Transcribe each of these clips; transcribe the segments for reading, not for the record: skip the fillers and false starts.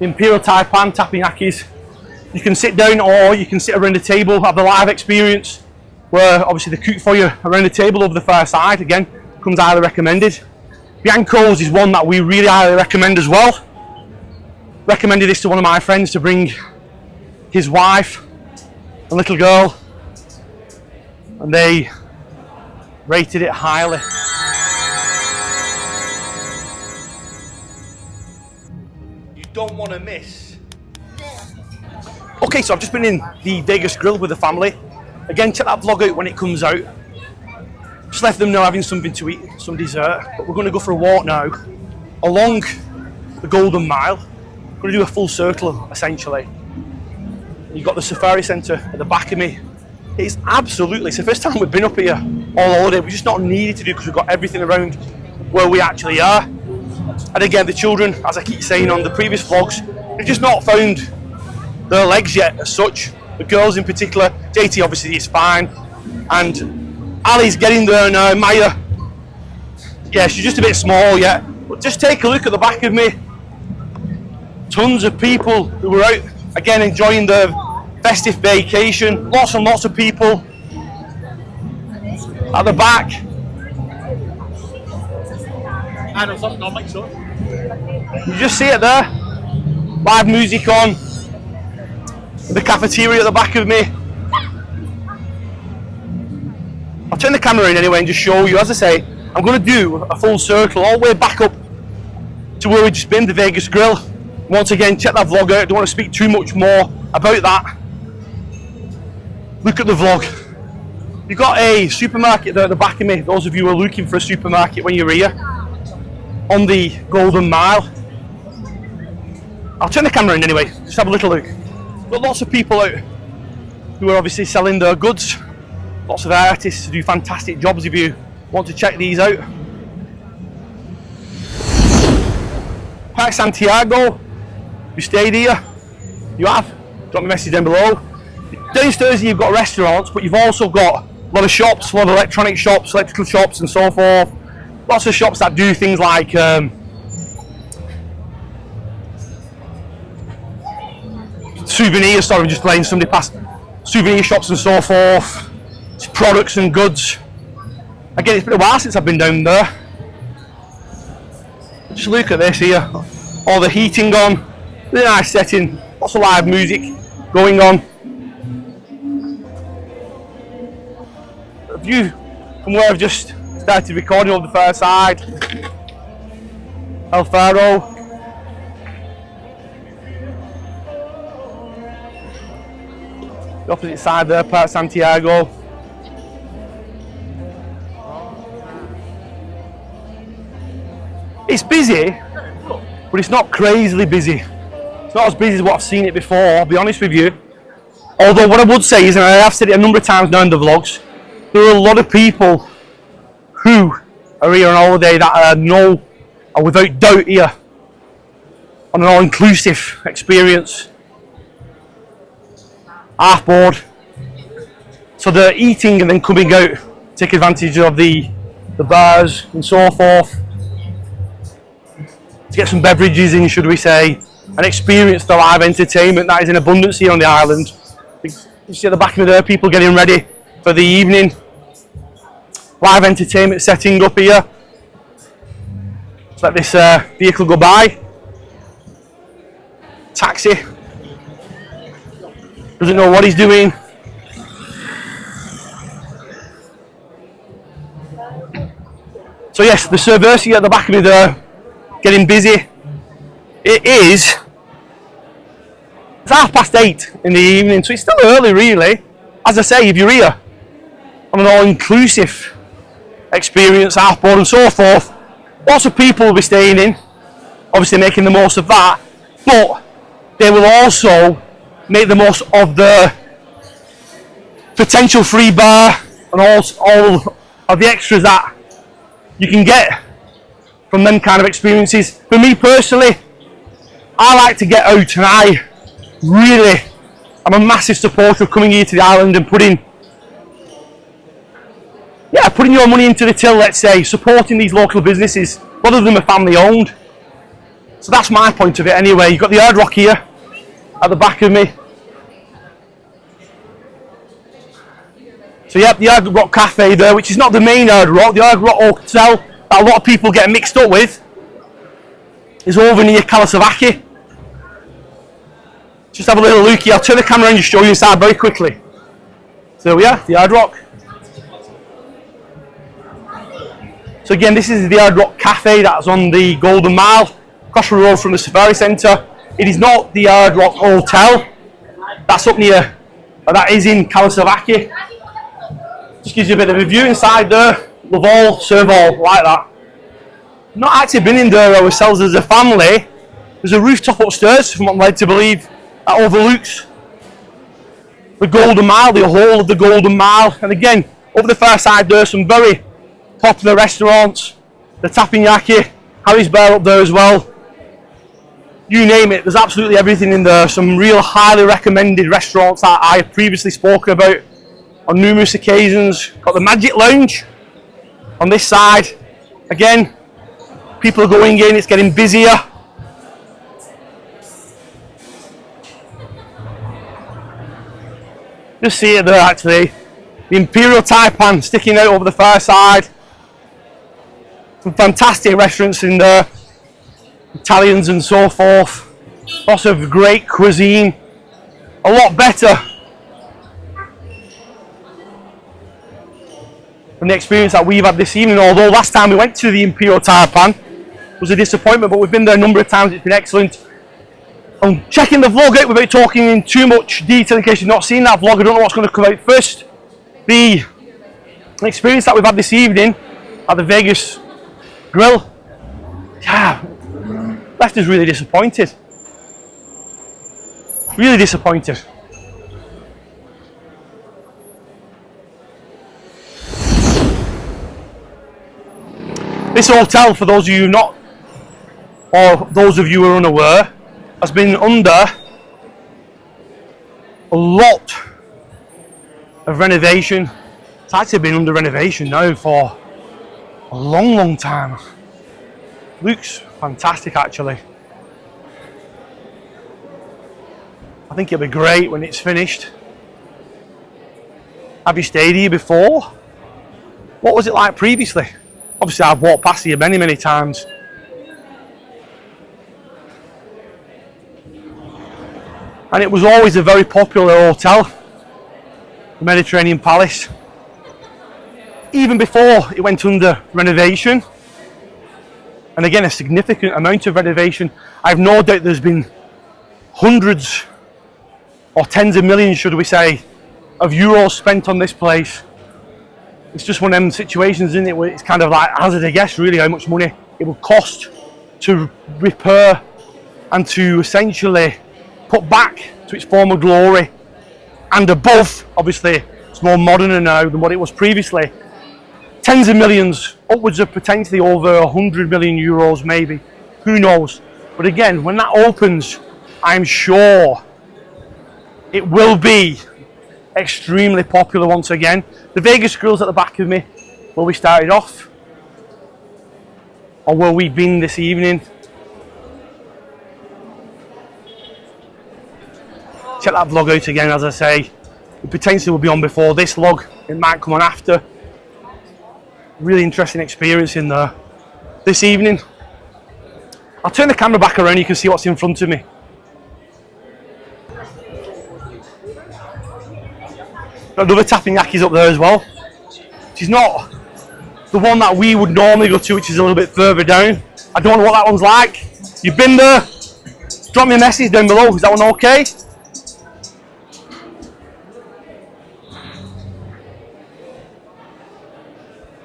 Imperial Taipan takoyakis. You can sit down or you can sit around the table, have the live experience where obviously they cook for you around the table over the fireside. Again, comes highly recommended. Bianco's is one that we really highly recommend as well. Recommended this to one of my friends to bring his wife and little girl, and they rated it highly. You don't want to miss. Okay, so I've just been in the Vegas Grill with the family. Again, check that vlog out when it comes out. Just left them now having something to eat, some dessert. But we're going to go for a walk now along the Golden Mile. We're going to do a full circle essentially. You've got the Safari Centre at the back of me. It's the first time we've been up here all holiday. We've just not needed to do because we've got everything around where we actually are. And again, the children, as I keep saying on the previous vlogs, they've just not found their legs yet as such. The girls in particular, JT obviously is fine, and Ali's getting there now. Maya, yeah, she's just a bit small yet. But just take a look at the back of me. Tons of people who were out, again, enjoying their festive vacation. Lots and lots of people at the back. I know something on, make sure. You just see it there. Live music on. The cafeteria at the back of me. I'll turn the camera in anyway and just show you. As I say, I'm going to do a full circle all the way back up to where we've just been, the Vegas Grill. Once again, check that vlog out. I don't want to speak too much more about that. Look at the vlog. You've got a supermarket there at the back of me. Those of you who are looking for a supermarket when you're here on the Golden Mile. I'll turn the camera in anyway. Just have a little look. Got lots of people out who are obviously selling their goods. Lots of artists who do fantastic jobs if you want to check these out. Park Santiago. You stayed here? You have? Drop me a message down below. Downstairs here you've got restaurants, but you've also got a lot of shops, a lot of electronic shops, electrical shops and so forth. Lots of shops that do things like souvenirs, sorry, I'm just letting somebody pass. Souvenir shops and so forth. It's products and goods. Again, it's been a while since I've been down there. Just look at this here. All the heating on. Really nice setting. Lots of live music going on. A view from where I've just started recording over the far side. El Faro. The opposite side there, Park Santiago. It's busy, but it's not crazily busy. It's not as busy as what I've seen it before, I'll be honest with you. Although what I would say is, and I have said it a number of times now in the vlogs, there are a lot of people who are here on holiday that are without doubt here on an all-inclusive experience. Half board. So they're eating and then coming out, take advantage of the bars and so forth. To get some beverages in, should we say, and experience the live entertainment that is in abundance here on the island. You see at the back of me there, people getting ready for the evening. Live entertainment setting up here. Let's let this vehicle go by. Taxi. Doesn't know what he's doing. So yes, the Cerversi at the back of me there, getting busy. It's 8:30 in the evening, so it's still early really. As I say, if you're here on an all-inclusive experience, half-board and so forth, lots of people will be staying in, obviously making the most of that, but they will also make the most of the potential free bar and all of the extras that you can get from them kind of experiences. For me personally, I like to get out, and I'm a massive supporter of coming here to the island and putting your money into the till, let's say, supporting these local businesses. A lot of them are family owned. So that's my point of it anyway. You've got the Hard Rock here at the back of me. So yep, the Hard Rock Cafe there, which is not the main Hard Rock. The Hard Rock Hotel that a lot of people get mixed up with is over near Kalasavaki. Just have a little look here. I'll turn the camera and just show you inside very quickly. So there we are, the Hard Rock. So again, this is the Hard Rock Cafe that's on the Golden Mile, across the road from the Safari Centre. It is not the Hard Rock Hotel. That's up near, that is in Kalasavaki. Just gives you a bit of a view inside there. Love all, serve all, like that. Not actually been in there ourselves as a family. There's a rooftop upstairs, from what I'm led to believe, that overlooks the Golden Mile, the whole of the Golden Mile. And again, over the far side there, some very popular restaurants. The Tappanyaki, Harry's Bear up there as well. You name it, there's absolutely everything in there. Some real highly recommended restaurants that I have previously spoken about on numerous occasions. Got the Magic Lounge on this side. Again, people are going in, it's getting busier. Just see it there actually. The Imperial Taipan sticking out over the far side. Some fantastic restaurants in there. Italians and so forth. Lots of great cuisine. A lot better than the experience that we've had this evening. Although last time we went to the Imperial Taipan was a disappointment, but we've been there a number of times. It's been excellent. I'm checking the vlog out without talking in too much detail in case you've not seen that vlog. I don't know what's going to come out first. The experience that we've had this evening at the Vegas Grill, yeah, left us really disappointed. Really disappointed. This hotel, for those of you not, or those of you who are unaware, has been under a lot of renovation. It's actually been under renovation now for a long time. Looks fantastic actually. I think it'll be great when it's finished. Have you stayed here before? What was it like previously? Obviously I've walked past here many times. And it was always a very popular hotel, the Mediterranean Palace. Even before it went under renovation, and again a significant amount of renovation. I have no doubt there's been hundreds or tens of millions, should we say, of euros spent on this place. It's just one of them situations, isn't it, where it's kind of like hazard a guess really how much money it would cost to repair and to essentially put back to its former glory and above. Obviously it's more modern now than what it was previously. Tens of millions, upwards of potentially over 100 million euros maybe, who knows. But again, when that opens, I'm sure it will be extremely popular once again. The Vegas Grill's at the back of me, where we started off, or where we've been this evening. Check that vlog out again, as I say. It potentially will be on before this vlog, it might come on after. Really interesting experience in there this evening. I'll turn the camera back around, you can see what's in front of me. Got another Tappanyaki's up there as well, which is not the one that we would normally go to, which is a little bit further down. I don't know what that one's like. You've been there? Drop me a message down below. Is that one okay?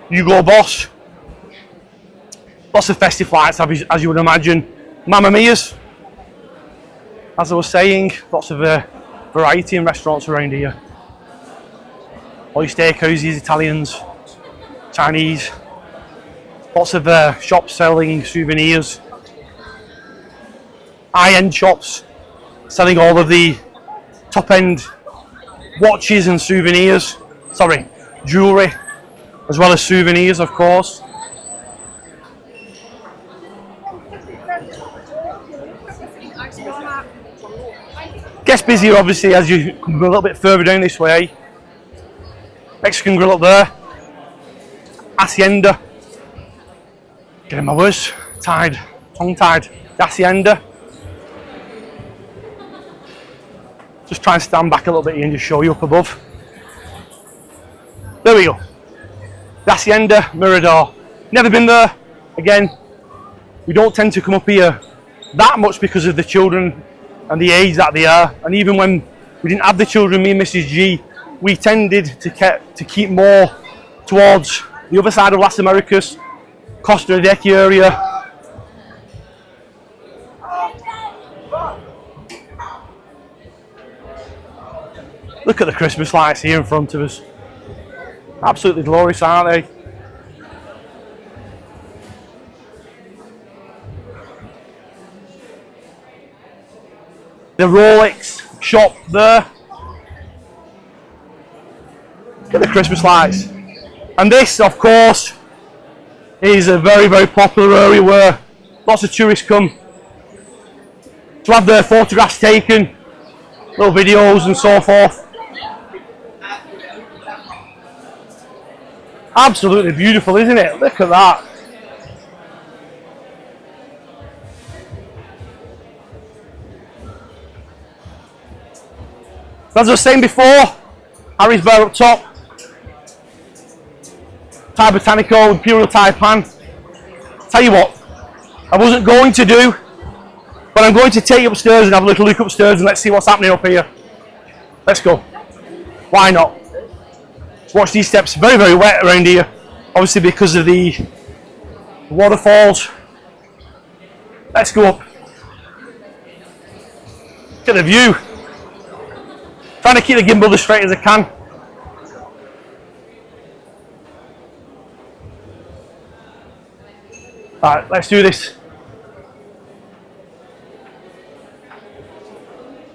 You go, boss. Lots of festive flights, as you would imagine. Mamma Mia's, as I was saying, lots of variety in restaurants around here. All your steakhouses, Italians, Chinese. Lots of shops selling souvenirs. High-end shops selling all of the top-end watches and souvenirs. Sorry, jewellery, as well as souvenirs, of course. Gets busier obviously as you come a little bit further down this way. Mexican grill up there. Hacienda. Getting my words tied, tongue tied. Hacienda. Just try and stand back a little bit here and just show you up above. There we go. The Hacienda Mirador. Never been there. Again, we don't tend to come up here that much because of the children and the age that they are. And even when we didn't have the children, me and Mrs. G, we tended to keep more towards the other side of Las Américas, Costa Rica area. Look at the Christmas lights here in front of us. Absolutely glorious, aren't they? The Rolex shop there. Look at the Christmas lights. And this, of course, is a very, very popular area where lots of tourists come to have their photographs taken, little videos and so forth. Absolutely beautiful, isn't it? Look at that. As I was saying before, Harry's Bar up top, Thai Botanico, Imperial Taipan. Tell you what, I wasn't going to do, but I'm going to take you upstairs and have a little look upstairs and let's see what's happening up here. Let's go. Why not? Watch these steps, very, very wet around here, obviously because of the waterfalls. Let's go up. Look at the view. Trying to keep the gimbal as straight as I can. Alright, let's do this.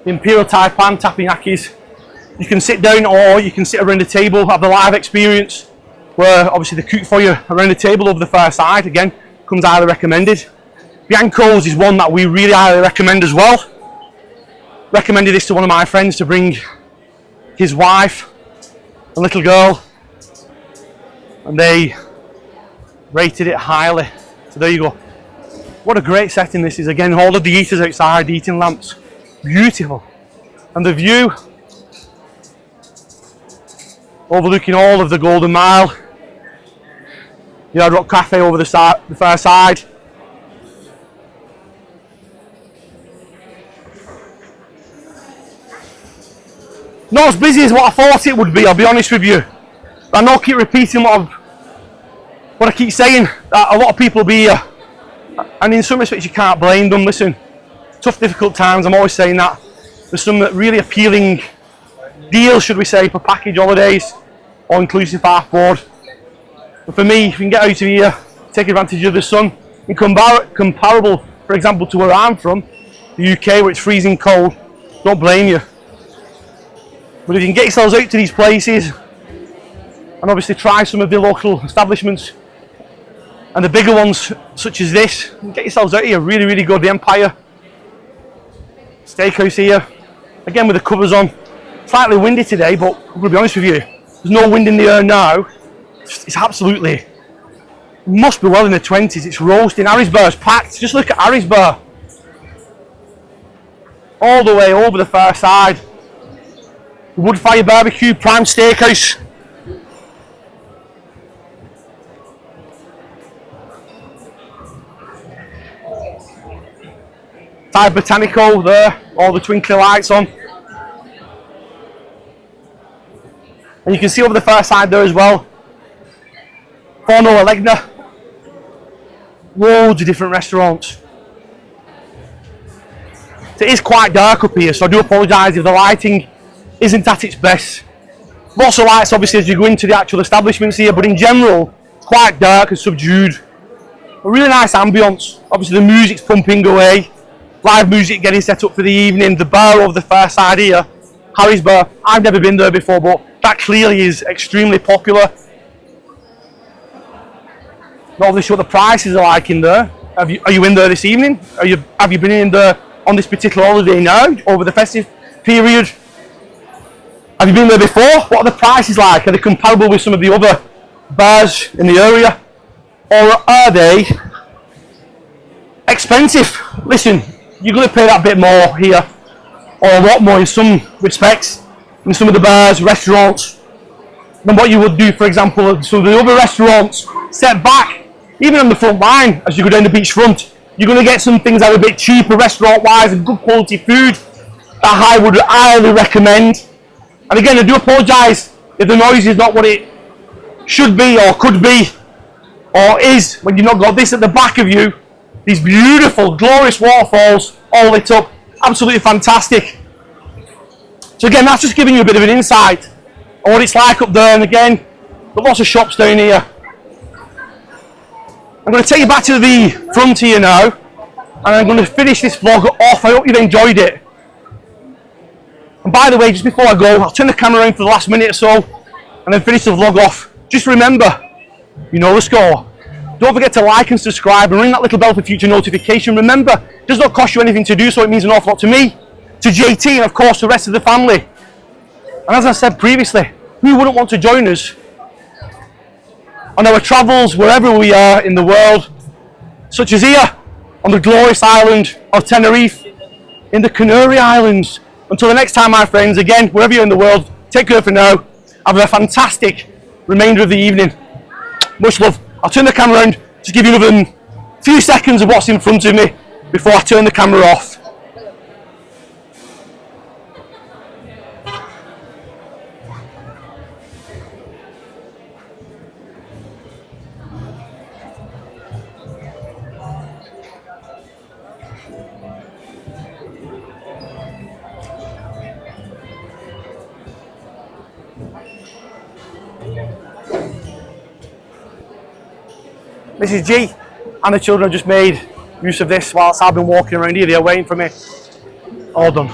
The Imperial Taipan Tapenyaki's. You can sit down or you can sit around the table, have the live experience where obviously they cook for you around the table over the far side. Again, comes highly recommended. Bianco's is one that we really highly recommend as well. Recommended this to one of my friends to bring his wife and little girl, and they rated it highly. So there you go. What a great setting this is. Again, all of the eaters outside, the eating lamps, beautiful, and the view overlooking all of the Golden Mile. The Hard Rock Cafe over the far side. Not as busy as what I thought it would be, I'll be honest with you. I know I keep repeating what I keep saying, that a lot of people will be here. And in some respects you can't blame them. Listen, tough, difficult times, I'm always saying that. There's some really appealing deals, should we say, for package holidays or inclusive half board. But for me, if you can get out of here, take advantage of the sun, and comparable, for example, to where I'm from, the UK, where it's freezing cold, don't blame you. But if you can get yourselves out to these places and obviously try some of the local establishments and the bigger ones such as this, get yourselves out here, really, really good. The Empire Steakhouse here, again with the covers on. Slightly windy today, but I'm going to be honest with you, there's no wind in the air now. It's absolutely, it must be well in the 20s. It's roasting. Harry's Bar is packed. Just look at Harry's Bar. All the way over the far side. Woodfire Barbecue, Prime Steakhouse. Thai Botanico there, all the twinkly lights on. And you can see over the far side there as well, Forno Alegna. Loads of different restaurants. So it is quite dark up here, so I do apologise if the lighting isn't at its best. Lots of lights obviously as you go into the actual establishments here, but in general, it's quite dark and subdued. A really nice ambience. Obviously the music's pumping away. Live music getting set up for the evening. The bar over the far side here, Harry's Bar. I've never been there before, but that clearly is extremely popular. Not really sure what the prices are like in there. Are you in there this evening? Have you been in there on this particular holiday now, over the festive period? Have you been there before? What are the prices like? Are they comparable with some of the other bars in the area? Or are they expensive? Listen, you're going to pay that bit more here, or a lot more in some respects, in some of the bars, restaurants, than what you would do, for example, at some of the other restaurants set back. Even on the front line, as you go down the beachfront, you're going to get some things that are a bit cheaper restaurant-wise and good quality food that I would highly recommend. And again, I do apologise if the noise is not what it should be or could be or is when you've not got this at the back of you. These beautiful, glorious waterfalls all lit up. Absolutely fantastic. So again, that's just giving you a bit of an insight on what it's like up there. And again, got lots of shops down here. I'm going to take you back to the front here now, and I'm going to finish this vlog off. I hope you've enjoyed it. And by the way, just before I go, I'll turn the camera around for the last minute or so, and then finish the vlog off. Just remember, you know the score. Don't forget to like and subscribe, and ring that little bell for future notification. Remember, it does not cost you anything to do so. It means an awful lot to me, to JT, and of course the rest of the family. And as I said previously, who wouldn't want to join us on our travels wherever we are in the world, such as here on the glorious island of Tenerife, in the Canary Islands. Until the next time, my friends, again, wherever you're in the world, take care for now. Have a fantastic remainder of the evening. Much love. I'll turn the camera around to give you another few seconds of what's in front of me before I turn the camera off. Mrs. G and the children have just made use of this whilst I've been walking around here. They're waiting for me. All done.